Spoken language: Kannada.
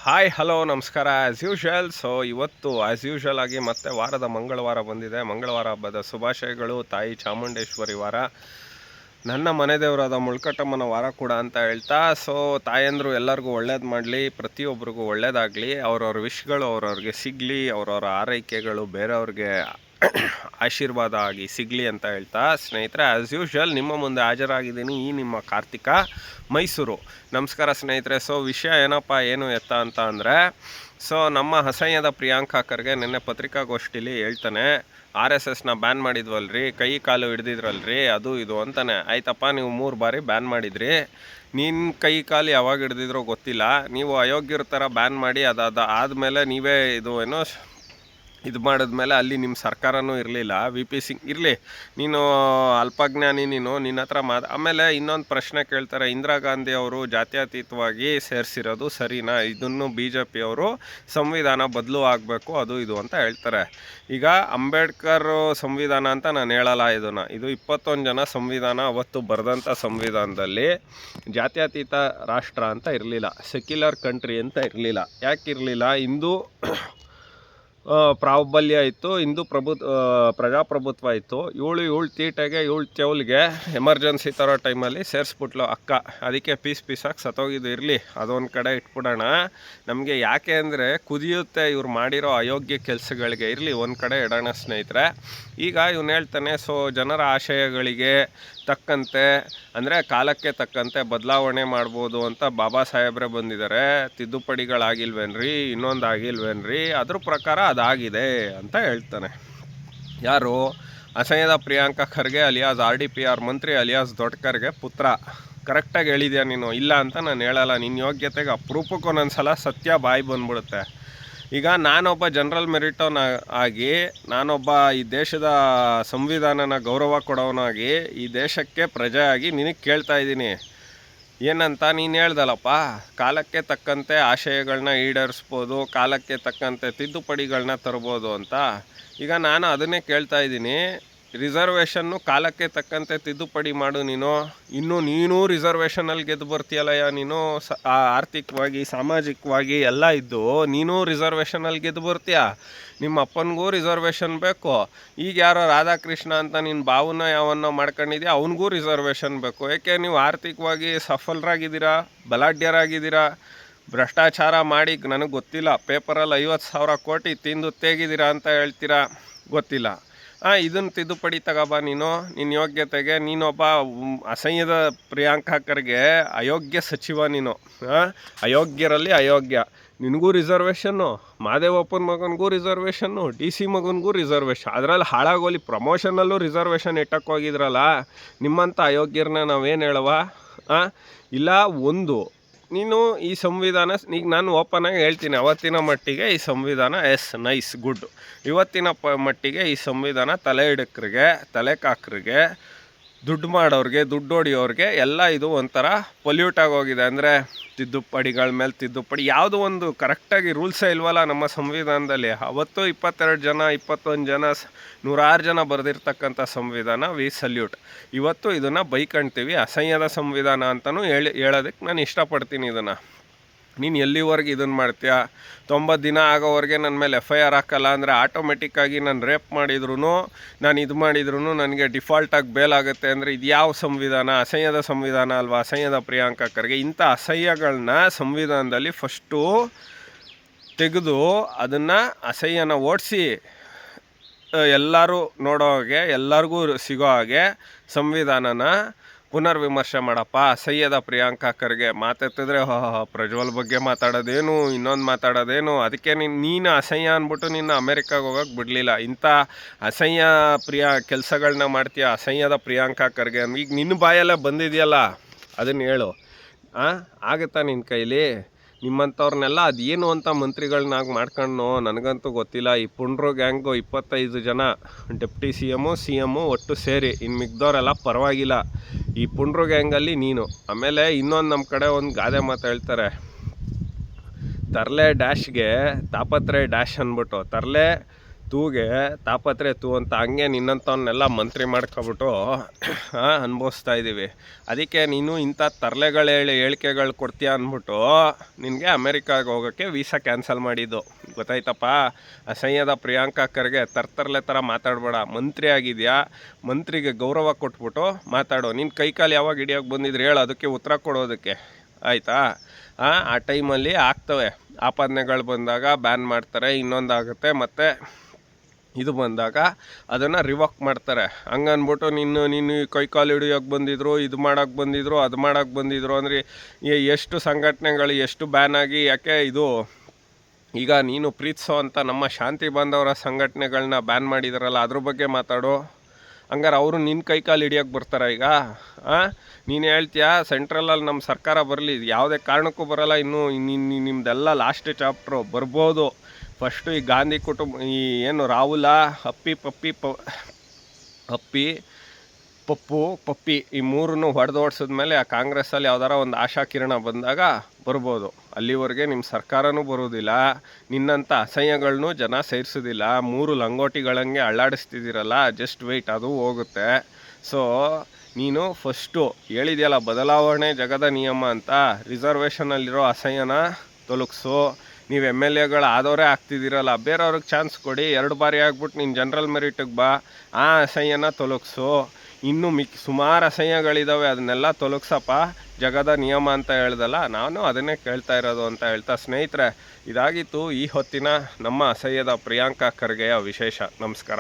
ಹಾಯ್ ಹಲೋ ನಮಸ್ಕಾರ. ಆ್ಯಸ್ ಯೂಶುವಲ್ ಇವತ್ತು ಆ್ಯಸ್ ಯೂಶುವಲ್ ಆಗಿ ಮತ್ತೆ ವಾರದ ಮಂಗಳವಾರ ಬಂದಿದೆ. ಮಂಗಳವಾರ ಹಬ್ಬದ ಶುಭಾಶಯಗಳು. ತಾಯಿ ಚಾಮುಂಡೇಶ್ವರಿ ವಾರ, ನನ್ನ ಮನೆ ದೇವರಾದ ಮುಳ್ಕಟ್ಟಮ್ಮನ ವಾರ ಕೂಡ ಅಂತ ಹೇಳ್ತಾ, ತಾಯಂದರು ಎಲ್ಲರಿಗೂ ಒಳ್ಳೇದು ಮಾಡಲಿ, ಪ್ರತಿಯೊಬ್ಬರಿಗೂ ಒಳ್ಳೇದಾಗಲಿ, ಅವ್ರವ್ರ ವಿಶ್ಗಳು ಅವ್ರವ್ರಿಗೆ ಸಿಗಲಿ, ಅವ್ರವ್ರ ಆರೈಕೆಗಳು ಬೇರೆಯವ್ರಿಗೆ ಆಶೀರ್ವಾದ ಆಗಿ ಸಿಗಲಿ ಅಂತ ಹೇಳ್ತಾ, ಸ್ನೇಹಿತರೆ ಆ್ಯಸ್ ಯೂಶುವಲ್ ನಿಮ್ಮ ಮುಂದೆ ಹಾಜರಾಗಿದ್ದೀನಿ. ಈ ನಿಮ್ಮ ಕಾರ್ತಿಕ, ಮೈಸೂರು. ನಮಸ್ಕಾರ ಸ್ನೇಹಿತರೆ. ವಿಷಯ ಏನು ಎತ್ತ ಅಂತ ಅಂದರೆ, ನಮ್ಮ ಅಸಹ್ಯದ ಪ್ರಿಯಾಂಕಾ ಖರ್ಗೆ ನಿನ್ನೆ ಪತ್ರಿಕಾಗೋಷ್ಠಿಲಿ ಹೇಳ್ತಾನೆ, RSSನ ಬ್ಯಾನ್ ಮಾಡಿದ್ವಲ್ರಿ, ಕೈ ಕಾಲು ಹಿಡ್ದಿದ್ರಲ್ರಿ, ಅದು ಇದು ಅಂತಾನೆ. ಆಯ್ತಪ್ಪ, ನೀವು 3 ಬಾರಿ ಬ್ಯಾನ್ ಮಾಡಿದ್ರಿ, ನಿನ್ನ ಕೈ ಕಾಲು ಯಾವಾಗ ಹಿಡ್ದಿದ್ರೋ ಗೊತ್ತಿಲ್ಲ, ನೀವು ಅಯೋಗ್ಯರ ಥರ ಬ್ಯಾನ್ ಮಾಡಿ ಆದಮೇಲೆ ನೀವೇ ಇದು ಮಾಡಿದ್ಮೇಲೆ ಅಲ್ಲಿ ನಿಮ್ಮ ಸರ್ಕಾರನೂ ಇರಲಿಲ್ಲ. VP ಸಿಂಗ್ ಇರಲಿ, ನೀನು ಅಲ್ಪಜ್ಞಾನಿ, ನಿನ್ನ ಹತ್ರ ಆಮೇಲೆ ಇನ್ನೊಂದು ಪ್ರಶ್ನೆ ಕೇಳ್ತಾರೆ, ಇಂದಿರಾ ಗಾಂಧಿ ಅವರು ಜಾತ್ಯತೀತವಾಗಿ ಸೇರಿಸಿರೋದು ಸರಿನಾ? ಇದನ್ನು BJP ಅವರು ಸಂವಿಧಾನ ಬದಲು ಆಗಬೇಕು, ಅದು ಇದು ಅಂತ ಹೇಳ್ತಾರೆ. ಈಗ ಅಂಬೇಡ್ಕರ್ ಸಂವಿಧಾನ ಅಂತ ನಾನು ಹೇಳಲ್ಲ, ಇದು 21 ಜನ ಸಂವಿಧಾನ ಅವತ್ತು ಬರೆದಂಥ ಸಂವಿಧಾನದಲ್ಲಿ ಜಾತ್ಯತೀತ ರಾಷ್ಟ್ರ ಅಂತ ಇರಲಿಲ್ಲ, ಸೆಕ್ಯುಲರ್ ಕಂಟ್ರಿ ಅಂತ ಇರಲಿಲ್ಲ. ಯಾಕೆ ಇರಲಿಲ್ಲ? ಹಿಂದೂ ಪ್ರಾಬಲ್ಯ ಇತ್ತು, ಪ್ರಜಾಪ್ರಭುತ್ವ ಇತ್ತು. ಇವಳು ತೀಟೆಗೆ, ಚೌಲ್ಗೆ ಎಮರ್ಜೆನ್ಸಿ ಥರ ಟೈಮಲ್ಲಿ ಸೇರಿಸ್ಬಿಟ್ಲು ಅಕ್ಕ. ಅದಕ್ಕೆ ಪೀಸಾಗಿ ಸತ್ತೋಗಿದ್ದು. ಇರಲಿ, ಅದೊಂದು ಕಡೆ ಇಟ್ಬಿಡೋಣ. ನಮಗೆ ಯಾಕೆ ಅಂದರೆ ಕುದಿಯುತ್ತೆ ಇವ್ರು ಮಾಡಿರೋ ಅಯೋಗ್ಯ ಕೆಲಸಗಳಿಗೆ. ಇರಲಿ, ಒಂದು ಕಡೆ ಇಡೋಣ ಸ್ನೇಹಿತರೆ. ಈಗ ಇವನು ಹೇಳ್ತಾನೆ, ಜನರ ಆಶಯಗಳಿಗೆ ತಕ್ಕಂತೆ, ಅಂದರೆ ಕಾಲಕ್ಕೆ ತಕ್ಕಂತೆ ಬದಲಾವಣೆ ಮಾಡ್ಬೋದು ಅಂತ ಬಾಬಾ ಸಾಹೇಬ್ರೆ ಬಂದಿದ್ದಾರೆ. ತಿದ್ದುಪಡಿಗಳಾಗಿಲ್ವೇನ್ರಿ, ಇನ್ನೊಂದು ಆಗಿಲ್ವೇನ್ರಿ? ಅದ್ರ ಪ್ರಕಾರ ಅದಾಗಿದೆ ಅಂತ ಹೇಳ್ತಾನೆ. ಯಾರು? ಅಸಹ್ಯದ ಪ್ರಿಯಾಂಕಾ ಖರ್ಗೆ ಅಲಿಯಾಸ್ RDPR ಮಂತ್ರಿ ಅಲಿಯಾಸ್ ದೊಡ್ಡಕರ್ಗೆ ಪುತ್ರ. ಕರೆಕ್ಟಾಗಿ ಹೇಳಿದ್ಯಾ ನೀನು, ಇಲ್ಲ ಅಂತ ನಾನು ಹೇಳಲ್ಲ. ನಿನ್ನ ಯೋಗ್ಯತೆಗೆ ಅಪರೂಪಕ್ಕೆ ಒಂದೊಂದ್ಸಲ ಸತ್ಯ ಬಾಯಿ ಬಂದ್ಬಿಡುತ್ತೆ. ಈಗ ನಾನೊಬ್ಬ ಜನರಲ್ ಮೆರಿಟೋನ್ ಆಗಿ, ನಾನೊಬ್ಬ ಈ ದೇಶದ ಸಂವಿಧಾನನ ಗೌರವ ಕೊಡೋನಾಗಿ, ಈ ದೇಶಕ್ಕೆ ಪ್ರಜೆಯಾಗಿ ನಿನಗೆ ಕೇಳ್ತಾ ಇದ್ದೀನಿ, ಏನಂತ ನೀನು ಹೇಳ್ದಲ್ಲಪ್ಪ, ಕಾಲಕ್ಕೆ ತಕ್ಕಂತೆ ಆಶಯಗಳನ್ನ ಈಡೇರಿಸ್ಬೋದು, ಕಾಲಕ್ಕೆ ತಕ್ಕಂತೆ ತಿದ್ದುಪಡಿಗಳನ್ನ ತರ್ಬೋದು ಅಂತ. ಈಗ ನಾನು ಅದನ್ನೇ ಕೇಳ್ತಾ ಇದ್ದೀನಿ, ರಿಸರ್ವೇಷನ್ನು ಕಾಲಕ್ಕೆ ತಕ್ಕಂತೆ ತಿದ್ದುಪಡಿ ಮಾಡು. ನೀನು ರಿಸರ್ವೇಷನಲ್ಲಿ ಗೆದ್ದು ಬರ್ತೀಯಲ್ಲಯ್ಯ, ನೀನು ಆರ್ಥಿಕವಾಗಿ ಸಾಮಾಜಿಕವಾಗಿ ಎಲ್ಲ ಇದ್ದು ನೀನು ರಿಸರ್ವೇಷನಲ್ಲಿ ಗೆದ್ದು ಬರ್ತೀಯ. ನಿಮ್ಮ ಅಪ್ಪನಿಗೂ ರಿಸರ್ವೇಷನ್ ಬೇಕು. ಈಗ ಯಾರೋ ರಾಧಾಕೃಷ್ಣ ಅಂತ ನಿನ್ನ ಬಾವನ್ನ ಯಾವನ್ನೋ ಮಾಡ್ಕೊಂಡಿದ್ಯಾ, ಅವನಿಗೂ ರಿಸರ್ವೇಷನ್ ಬೇಕು. ಏಕೆ? ನೀವು ಆರ್ಥಿಕವಾಗಿ ಸಫಲರಾಗಿದ್ದೀರಾ, ಬಲಾಢ್ಯರಾಗಿದ್ದೀರಾ, ಭ್ರಷ್ಟಾಚಾರ ಮಾಡಿ ನನಗೆ ಗೊತ್ತಿಲ್ಲ, ಪೇಪರಲ್ಲಿ 50,000 ಕೋಟಿ ತಿಂದು ತೇಗಿದ್ದೀರಾ ಅಂತ ಹೇಳ್ತೀರಾ, ಗೊತ್ತಿಲ್ಲ. ಇದನ್ನು ತಿದ್ದುಪಡಿ ತಗೋಬಾ. ನಿನ್ನ ಯೋಗ್ಯತೆಗೆ ನೀನೊಬ್ಬ ಅಸಹ್ಯದ ಪ್ರಿಯಾಂಕಾ ಖರ್ಗೆ ಅಯೋಗ್ಯ ಸಚಿವ. ಅಯೋಗ್ಯರಲ್ಲಿ ಅಯೋಗ್ಯ. ನಿನಗೂ ರಿಸರ್ವೇಷನ್ನು, ಮಾದೇವಪ್ಪನ ಮಗನಿಗೂ ರಿಸರ್ವೇಷನ್ನು, DC ಮಗನಿಗೂ ರಿಸರ್ವೇಷನ್. ಅದರಲ್ಲಿ ಹಾಳಾಗೋಲಿ ಪ್ರಮೋಷನಲ್ಲೂ ರಿಸರ್ವೇಷನ್ ಇಟ್ಟಕ್ಕೆ ಹೋಗಿದ್ರಲ್ಲ, ನಿಮ್ಮಂಥ ಅಯೋಗ್ಯರನ್ನ ನಾವೇನು ಹೇಳುವ? ಇಲ್ಲ, ನೀನು ಈ ಸಂವಿಧಾನ, ಈಗ ನಾನು ಓಪನಾಗಿ ಹೇಳ್ತೀನಿ, ಅವತ್ತಿನ ಮಟ್ಟಿಗೆ ಈ ಸಂವಿಧಾನ ನೈಸ್ ಗುಡ್. ಇವತ್ತಿನ ಮಟ್ಟಿಗೆ ಈ ಸಂವಿಧಾನ ತಲೆ ಹಿಡಕ್ರಿಗೆ, ತಲೆ ಕಾಕ್ರಿಗೆ, ದುಡ್ಡು ಮಾಡೋರಿಗೆ, ದುಡ್ಡು ಹೊಡಿಯೋರಿಗೆ ಎಲ್ಲ ಇದು ಒಂಥರ ಪೊಲ್ಯೂಟ್ ಆಗೋಗಿದೆ. ಅಂದರೆ ತಿದ್ದುಪಡಿಗಳ ಮೇಲೆ ತಿದ್ದುಪಡಿ, ಯಾವುದೋ ಒಂದು ಕರೆಕ್ಟಾಗಿ ರೂಲ್ಸೇ ಇಲ್ವಲ್ಲ ನಮ್ಮ ಸಂವಿಧಾನದಲ್ಲಿ. ಅವತ್ತು 22 ಜನ, 21 ಜನ, 106 ಜನ ಬರೆದಿರ್ತಕ್ಕಂಥ ಸಂವಿಧಾನ, ವಿ ಸಲ್ಯೂಟ್. ಇವತ್ತು ಇದನ್ನು ಬೈಕಂತೀವಿ, ಅಸಹ್ಯದ ಸಂವಿಧಾನ ಅಂತಲೂ ಹೇಳೋದಕ್ಕೆ ನಾನು ಇಷ್ಟಪಡ್ತೀನಿ. ನೀನು ಎಲ್ಲಿವರೆಗೆ ಇದನ್ನು ಮಾಡ್ತೀಯ? 90 ದಿನ ಆಗೋವರೆಗೆ ನನ್ನ ಮೇಲೆ FIR ಹಾಕಲ್ಲ ಅಂದರೆ ಆಟೋಮೆಟಿಕ್ಕಾಗಿ ನಾನು ರೇಪ್ ಮಾಡಿದ್ರು, ನಾನು ಇದು ಮಾಡಿದ್ರು ನನಗೆ ಡಿಫಾಲ್ಟಾಗಿ ಬೇಲಾಗುತ್ತೆ ಅಂದರೆ ಇದು ಯಾವ ಸಂವಿಧಾನ? ಅಸಹ್ಯದ ಸಂವಿಧಾನ ಅಲ್ವಾ? ಅಸಹ್ಯದ ಪ್ರಿಯಾಂಕಾ ಖರ್ಗೆ ಇಂಥ ಅಸಹ್ಯಗಳನ್ನ ಸಂವಿಧಾನದಲ್ಲಿ ಫಸ್ಟು ತೆಗೆದು ಅದನ್ನು ಅಸಹ್ಯನ ಓಡಿಸಿ ಎಲ್ಲರೂ ನೋಡೋ ಹಾಗೆ, ಎಲ್ಲರಿಗೂ ಸಿಗೋ ಹಾಗೆ ಸಂವಿಧಾನನ ಪುನರ್ವಿಮರ್ಶೆ ಮಾಡಪ್ಪ. ಅಸಹ್ಯದ ಪ್ರಿಯಾಂಕಾ ಖರ್ಗೆ ಮಾತೆತ್ತಿದ್ರೆ ಪ್ರಜ್ವಲ್ ಬಗ್ಗೆ ಮಾತಾಡೋದೇನು, ಇನ್ನೊಂದು ಮಾತಾಡೋದೇನು, ಅದಕ್ಕೆ ನೀನು ಅಸಹ್ಯ ಅಂದ್ಬಿಟ್ಟು ನಿನ್ನ ಅಮೆರಿಕಾಗೆ ಹೋಗೋಕ್ಕೆ ಬಿಡಲಿಲ್ಲ. ಇಂಥ ಅಸಹ್ಯ ಕೆಲಸಗಳನ್ನ ಮಾಡ್ತೀಯ, ಅಸಹ್ಯದ ಪ್ರಿಯಾಂಕಾ ಖರ್ಗೆ. ಈಗ ನಿನ್ನ ಬಾಯಲ್ಲೇ ಬಂದಿದೆಯಲ್ಲ, ಅದನ್ನು ಹೇಳು. ಆಗುತ್ತಾ ನಿನ್ನ ಕೈಲಿ? ನಿಮ್ಮಂಥವ್ರನ್ನೆಲ್ಲ ಅದೇನು ಅಂತ ಮಂತ್ರಿಗಳನ್ನಾಗಿ ಮಾಡ್ಕೊಂಡು ನನಗಂತೂ ಗೊತ್ತಿಲ್ಲ. ಈ ಪುಂಡ್ರು ಗ್ಯಾಂಗು 25 ಜನ, ಡೆಪ್ಟಿ CM ಒಟ್ಟು ಸೇರಿ, ಇನ್ನು ಮಿಗ್ದವರೆಲ್ಲ ಪರವಾಗಿಲ್ಲ. ಈ ಪುಂಡ್ರು ಗ್ಯಾಂಗಲ್ಲಿ ನೀನು. ಆಮೇಲೆ ಇನ್ನೊಂದು ನಮ್ಮ ಕಡೆ ಒಂದು ಗಾದೆ ಮಾತು ಹೇಳ್ತಾರೆ, ತರಲೆ ಡ್ಯಾಶ್ಗೆ ತಾಪತ್ರೆ ಡ್ಯಾಶ್ ಅಂದ್ಬಿಟ್ಟು. ತರಲೆ ತೂಗೆ ತಾಪತ್ರೆ ತೂ ಅಂತ ಹಂಗೆ ನಿನ್ನಂಥವನ್ನೆಲ್ಲ ಮಂತ್ರಿ ಮಾಡ್ಕೊಬಿಟ್ಟು ಅನುಭವಿಸ್ತಾ ಇದ್ದೀವಿ. ಅದಕ್ಕೆ ನೀನು ಇಂಥ ತರಲೆಗಳು ಹೇಳಿಕೆಗಳು ಕೊಡ್ತೀಯ ಅಂದ್ಬಿಟ್ಟು ನಿನಗೆ ಅಮೇರಿಕಾಗೆ ಹೋಗೋಕ್ಕೆ ವೀಸಾ ಕ್ಯಾನ್ಸಲ್ ಮಾಡಿದ್ದು ಗೊತ್ತಾಯ್ತಪ್ಪ. ಅಸಹ್ಯದ ಪ್ರಿಯಾಂಕಾ ಖರ್ಗೆ ತರ್ತರ್ಲೆ ಥರ ಮಾತಾಡಬೇಡ. ಮಂತ್ರಿ ಆಗಿದೆಯಾ, ಮಂತ್ರಿಗೆ ಗೌರವ ಕೊಟ್ಬಿಟ್ಟು ಮಾತಾಡೋ. ನಿನ್ನ ಕೈಕಾಲು ಯಾವಾಗ ಹಿಡಿಯೋಕೆ ಬಂದಿದ್ರೆ ಹೇಳು, ಅದಕ್ಕೆ ಉತ್ತರ ಕೊಡೋದಕ್ಕೆ ಆಯಿತಾ. ಆ ಟೈಮಲ್ಲಿ ಆಗ್ತವೆ ಆಪಾದನೆಗಳು ಬಂದಾಗ ಬ್ಯಾನ್ ಮಾಡ್ತಾರೆ, ಇನ್ನೊಂದಾಗುತ್ತೆ, ಮತ್ತು ಇದು ಬಂದಾಗ ಅದನ್ನು ರಿವೋಕ್ ಮಾಡ್ತಾರೆ. ಹಂಗನ್ಬಿಟ್ಟು ನೀನು ಕೈಕಾಲು ಹಿಡಿಯೋಕೆ ಬಂದಿದ್ರು, ಇದು ಮಾಡೋಕ್ಕೆ ಬಂದಿದ್ರು, ಅದು ಮಾಡೋಕ್ಕೆ ಬಂದಿದ್ರು ಅಂದರೆ ಎಷ್ಟು ಸಂಘಟನೆಗಳು ಎಷ್ಟು ಬ್ಯಾನ್ ಆಗಿ, ಯಾಕೆ ಇದು ಈಗ ನೀನು ಪ್ರೀತಿಸೋ ಅಂತ ನಮ್ಮ ಶಾಂತಿ ಬಾಂಧವರ ಸಂಘಟನೆಗಳನ್ನ ಬ್ಯಾನ್ ಮಾಡಿದಾರಲ್ಲ, ಅದ್ರ ಬಗ್ಗೆ ಮಾತಾಡು. ಹಂಗಾರೆ ಅವರು ನಿನ್ನ ಕೈಕಾಲು ಹಿಡಿಯೋಕೆ ಬರ್ತಾರೆ ಈಗ. ನೀನು ಹೇಳ್ತೀಯಾ ಸೆಂಟ್ರಲಲ್ಲಿ ನಮ್ಮ ಸರ್ಕಾರ ಬರಲಿ, ಯಾವುದೇ ಕಾರಣಕ್ಕೂ ಬರೋಲ್ಲ, ಇನ್ನೂ ನಿಮ್ಮದೆಲ್ಲ ಲಾಸ್ಟ್ ಚಾಪ್ಟ್ರು ಬರ್ಬೋದು. ಫಸ್ಟು ಈ ಗಾಂಧಿ ಕುಟುಂಬ, ಈ ಏನು ರಾಹುಲ ಅಪ್ಪಿ ಪಪ್ಪಿ ಈ ಮೂರನ್ನು ಹೊಡೆದೋಡ್ಸಿದ್ಮೇಲೆ ಆ ಕಾಂಗ್ರೆಸ್ಸಲ್ಲಿ ಯಾವ್ದಾರ ಒಂದು ಆಶಾಕಿರಣ ಬಂದಾಗ ಬರ್ಬೋದು. ಅಲ್ಲಿವರೆಗೆ ನಿಮ್ಮ ಸರ್ಕಾರನೂ ಬರೋದಿಲ್ಲ, ನಿನ್ನಂಥ ಅಸಹ್ಯಗಳನ್ನೂ ಜನ ಸೇರಿಸೋದಿಲ್ಲ. 3 ಲಂಗೋಟಿಗಳಂಗೆ ಅಳ್ಳಾಡಿಸ್ತಿದ್ದೀರಲ್ಲ, ಜಸ್ಟ್ ವೆಯ್ಟ್, ಅದು ಹೋಗುತ್ತೆ. ಸೊ ನೀನು ಫಸ್ಟು ಹೇಳಿದೆಯಲ್ಲ ಬದಲಾವಣೆ ಜಗದ ನಿಯಮ ಅಂತ, ರಿಸರ್ವೇಷನಲ್ಲಿರೋ ಅಸಹ್ಯನ ತೊಲಗಿಸು. ನೀವು MLAಗಳು ಆದವರೇ ಆಗ್ತಿದ್ದೀರಲ್ಲ, ಬೇರೆಯವ್ರಿಗೆ ಚಾನ್ಸ್ ಕೊಡಿ. 2 ಬಾರಿ ಆಗ್ಬಿಟ್ಟು ನೀನು ಜನರಲ್ ಮೆರಿಟಿಗೆ ಬಾ, ಆ ಅಸಹ್ಯನ ತೊಲಗಿಸು. ಇನ್ನೂ ಸುಮಾರು ಅಸಹ್ಯಗಳಿದ್ದಾವೆ, ಅದನ್ನೆಲ್ಲ ತೊಲಗಿಸಪ್ಪ. ಜಗದ ನಿಯಮ ಅಂತ ಹೇಳ್ದಲ್ಲ, ನಾನು ಅದನ್ನೇ ಕೇಳ್ತಾ ಇರೋದು ಅಂತ ಹೇಳ್ತಾ, ಸ್ನೇಹಿತರೆ ಇದಾಗಿತ್ತು ಈ ಹೊತ್ತಿನ ನಮ್ಮ ಅಸಹ್ಯದ ಪ್ರಿಯಾಂಕಾ ಖರ್ಗೆಯ ವಿಶೇಷ. ನಮಸ್ಕಾರ.